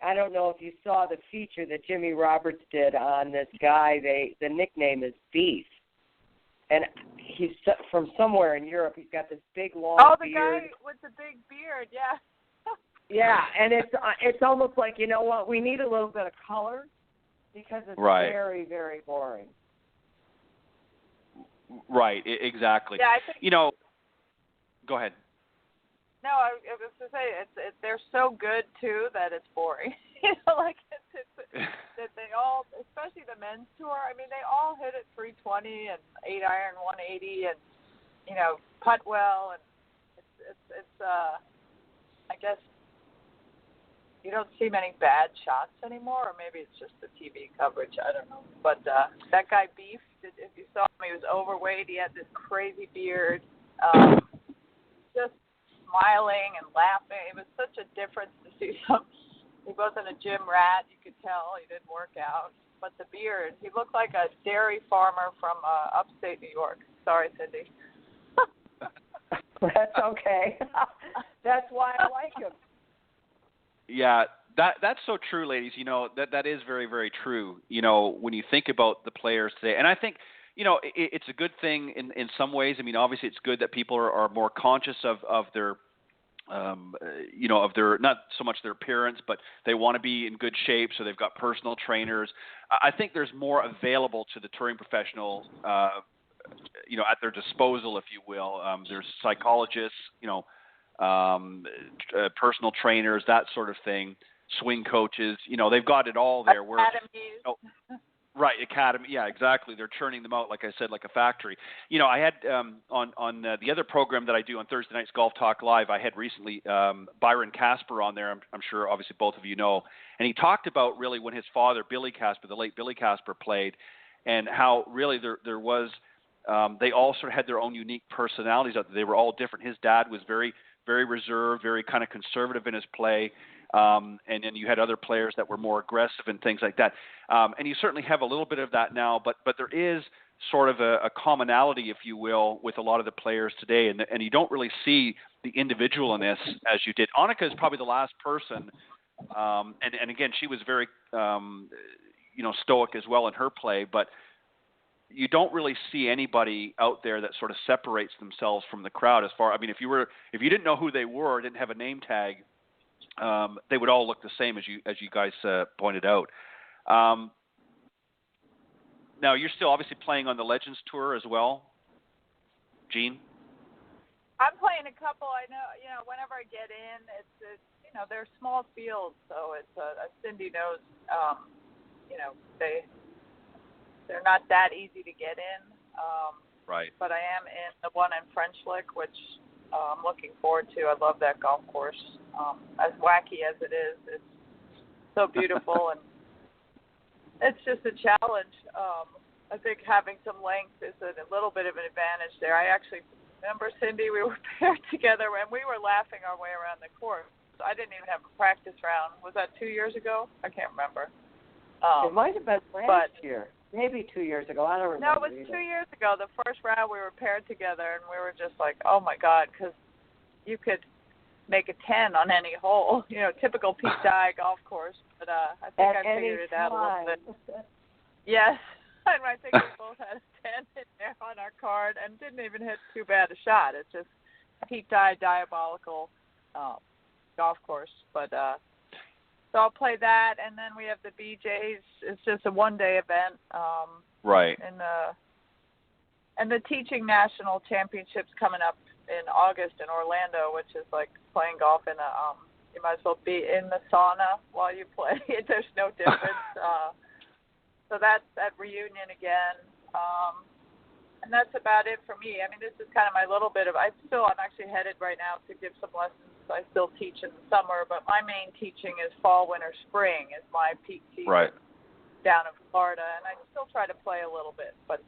I don't know if you saw the feature that Jimmy Roberts did on this guy. The nickname is Beef. And he's from somewhere in Europe. He's got this big, long beard. Oh, the guy with the big beard, yeah. Yeah, and it's almost like, you know what, we need a little bit of color because it's very, very boring. Right, exactly. Yeah, I think, go ahead. No, I was to say they're so good too that it's boring. It's that they all, especially the men's tour. I mean, they all hit it 320 and 8-iron 180, and putt well, and it's I guess you don't see many bad shots anymore, or maybe it's just the TV coverage. I don't know. But that guy Beef, if you saw him, he was overweight. He had this crazy beard. Just smiling and laughing. It was such a difference to see him. He wasn't a gym rat, you could tell. He didn't work out. But the beard, he looked like a dairy farmer from upstate New York. Sorry, Cindy. That's okay. That's why I like him. Yeah, that's so true, ladies. That is very, very true. When you think about the players today, and I think it's a good thing in some ways. I mean, obviously, it's good that people are more conscious of their, of their, not so much their appearance, but they want to be in good shape, so they've got personal trainers. I think there's more available to the touring professional, at their disposal, if you will. There's psychologists, personal trainers, that sort of thing, swing coaches. They've got it all there. Academies. Right, academy. Yeah, exactly. They're churning them out, like I said, like a factory. I had on the other program that I do on Thursday nights, Golf Talk Live, I had recently Byron Casper on there. I'm sure, obviously, both of you know. And he talked about really when his father, Billy Casper, the late Billy Casper, played, and how really there was they all sort of had their own unique personalities out there. They were all different. His dad was very, very reserved, very kind of conservative in his play. And then you had other players that were more aggressive and things like that. And you certainly have a little bit of that now, but there is sort of a commonality, if you will, with a lot of the players today. And you don't really see the individual in this as you did. Annika is probably the last person. And again, she was very, stoic as well in her play, but you don't really see anybody out there that sort of separates themselves from the crowd if you didn't know who they were, didn't have a name tag, they would all look the same as you guys pointed out. Now you're still obviously playing on the Legends Tour as well, Jean? I'm playing a couple. I know, whenever I get in, it's they're small fields, so it's Cindy knows, they're not that easy to get in. Right. But I am in the one in French Lick, which I'm looking forward to. I love that golf course. As wacky as it is, it's so beautiful, and it's just a challenge. I think having some length is a little bit of an advantage there. I actually remember, Cindy, we were paired together, and we were laughing our way around the course. I didn't even have a practice round. Was that 2 years ago? I can't remember. It might have been last year. Maybe 2 years ago. I don't remember. No, it was 2 years ago. The first round we were paired together, and we were just like, oh, my God, because you could make a 10 on any hole, typical Pete Dye golf course. But I think I figured it out a little bit. Yes, and I think we both had a 10 in there on our card and didn't even hit too bad a shot. It's just Pete Dye, diabolical golf course. But so I'll play that, and then we have the BJ's. It's just a one-day event. Right. And the Teaching National Championships coming up in August in Orlando, which is like playing golf in a you might as well be in the sauna while you play. There's no difference. So that's at reunion again. And that's about it for me. I mean, this is kind of my little bit of, I'm actually headed right now to give some lessons. I still teach in the summer, but my main teaching is fall, winter, spring is my peak season down in Florida. And I still try to play a little bit, but,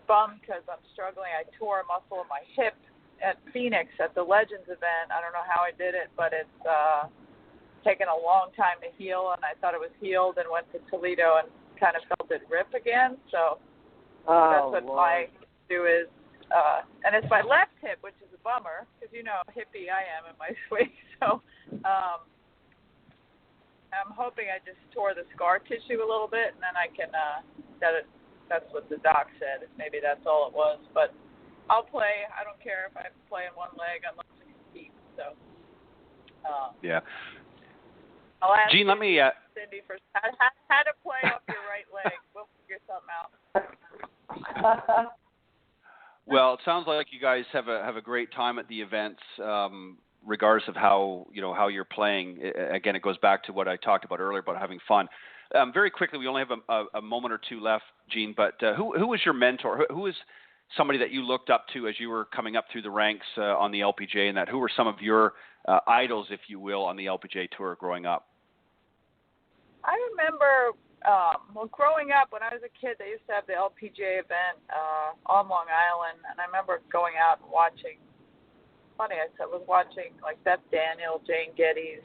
bummed because I'm struggling. I tore a muscle in my hip at Phoenix at the Legends event. I don't know how I did it, but it's taken a long time to heal, and I thought it was healed and went to Toledo and kind of felt it rip again. So that's what my issue is. And it's my left hip, which is a bummer because you know how hippie I am in my swing. So I'm hoping I just tore the scar tissue a little bit, and then I can that's what the doc said. Maybe that's all it was. But I'll play. I don't care if I play in one leg unless I can keep. So yeah. I'll ask Gene, let me Cindy for how to play off your right leg. We'll figure something out. Well, it sounds like you guys have a great time at the events, regardless of how you're playing. Again, it goes back to what I talked about earlier about having fun. Very quickly, we only have a moment or two left, Gene. But who was your mentor? Who is somebody that you looked up to as you were coming up through the ranks on the LPGA, and that who were some of your idols, if you will, on the LPGA tour growing up? I remember. Growing up, when I was a kid, they used to have the LPGA event on Long Island, and I remember going out and watching. Funny, I was watching like Beth Daniel, Jane Geddes.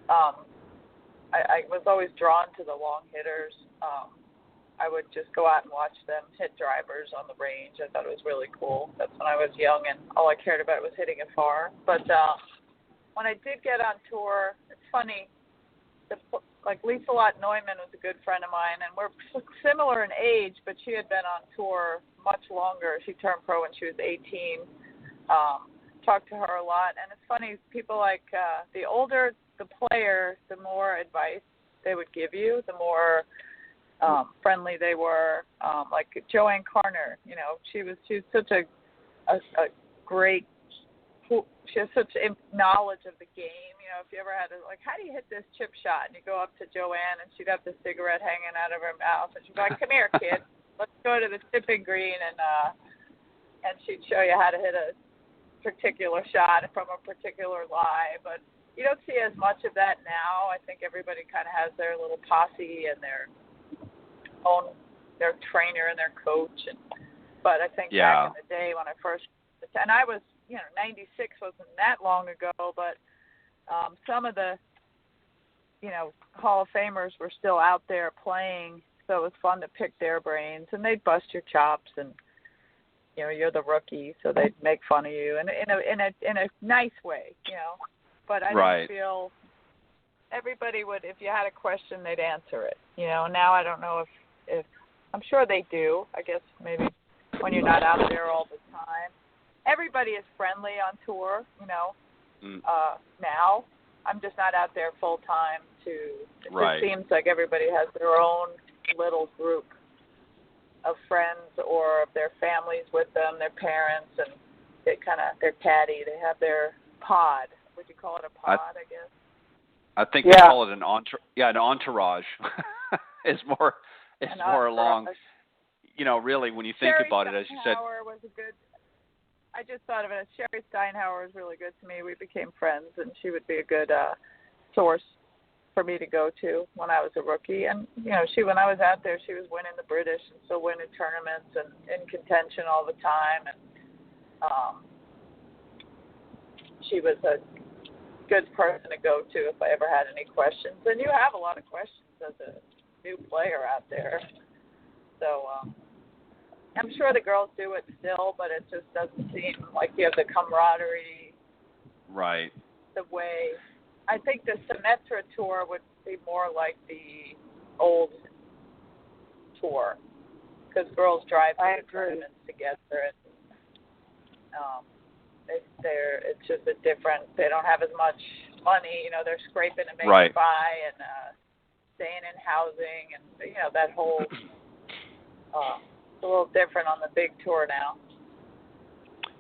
I was always drawn to the long hitters. I would just go out and watch them hit drivers on the range. I thought it was really cool. That's when I was young, and all I cared about was hitting it far. But when I did get on tour, it's funny. Like Lisa Lott Neumann was a good friend of mine, and we're similar in age, but she had been on tour much longer. She turned pro when she was 18. Talked to her a lot, and it's funny, people like the older the player, the more advice they would give you, the more friendly they were. Like Joanne Carner, she was such a great. She has such knowledge of the game. If you ever had how do you hit this chip shot? And you go up to Joanne, and she'd have the cigarette hanging out of her mouth, and she'd be like, "Come here, kid, let's go to the tipping green," and she'd show you how to hit a particular shot from a particular lie. But you don't see as much of that now. I think everybody kind of has their little posse and their trainer and their coach. But I think back in the day when I first, and I was. 96 wasn't that long ago, but some of the, Hall of Famers were still out there playing, so it was fun to pick their brains, and they'd bust your chops, and you're the rookie, so they'd make fun of you, and in a nice way, But I didn't feel everybody would, if you had a question, they'd answer it. Now I don't know if I'm sure they do. I guess maybe when you're not out there all the time. Everybody is friendly on tour, now. I'm just not out there full time it just seems like everybody has their own little group of friends or their families with them, their parents, and their caddy. They have their pod. Would you call it a pod, I guess? I think they call it an entourage. It's more along, really when you think about it, as you said. Was a good. I just thought of it as Sherry Steinhauer is really good to me. We became friends, and she would be a good source for me to go to when I was a rookie. And, when I was out there, she was winning the British and still winning tournaments and in contention all the time. And she was a good person to go to if I ever had any questions. And you have a lot of questions as a new player out there. So, I'm sure the girls do it still, but it just doesn't seem like you have the camaraderie. Right. The way. I think the Symetra tour would be more like the old tour because girls drive to the tournaments together. And, it's just a different. They don't have as much money. They're scraping to make it by and staying in housing and that whole. It's a little different on the big tour now.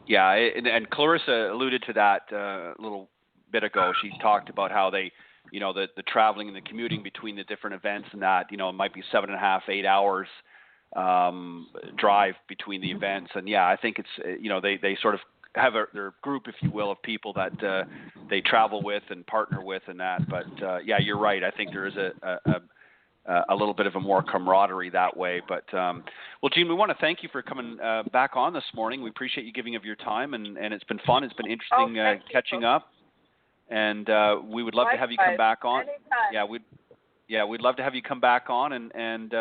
Yeah, and Clarissa alluded to that a little bit ago. She talked about how they, the traveling and the commuting between the different events and that, it might be 7.5, 8 hours drive between the events. And I think it's, they sort of have their group, if you will, of people that they travel with and partner with and that. But you're right. I think there is a little bit of a more camaraderie that way. But well, Gene, we want to thank you for coming back on this morning. We appreciate you giving of your time, and it's been fun. It's been interesting catching up, and we would love to have you come back on. Anytime. We'd love to have you come back on and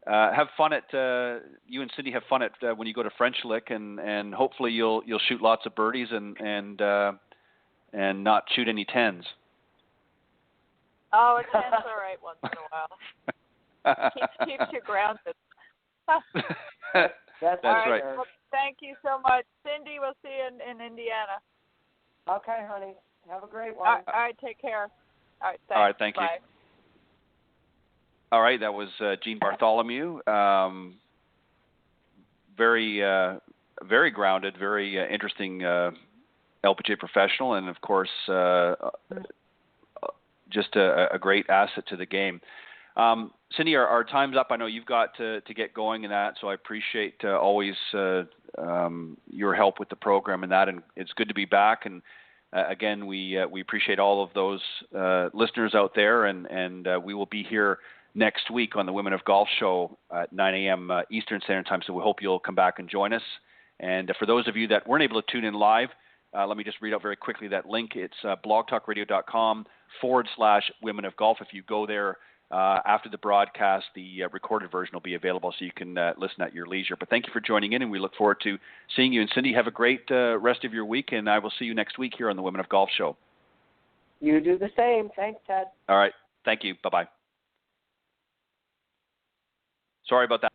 have fun at you and Cindy have fun at when you go to French Lick, and hopefully you'll shoot lots of birdies and not shoot any tens. Oh, a ten's all right once in a while. Keeps you grounded. That's right. Well, thank you so much, Cindy. We'll see you in Indiana. Okay, honey. Have a great one. All right, take care. All right, thanks. All right, thank you. Bye. All right, that was Gene Bartholomew. Very grounded, very interesting LPGA professional, and of course, just a great asset to the game. Cindy, our time's up. I know you've got to get going in that, so I appreciate always your help with the program and that, and it's good to be back. And again, we appreciate all of those listeners out there, and we will be here next week on the Women of Golf Show at 9 a.m. Eastern Standard Time, so we hope you'll come back and join us. And for those of you that weren't able to tune in live, let me just read out very quickly that link. It's blogtalkradio.com/Women of Golf. If you go there after the broadcast, the recorded version will be available so you can listen at your leisure. But thank you for joining in, and we look forward to seeing you. And Cindy, have a great rest of your week, and I will see you next week here on the Women of Golf Show. You do the same. Thanks, Ted. All right. Thank you. Bye-bye. Sorry about that.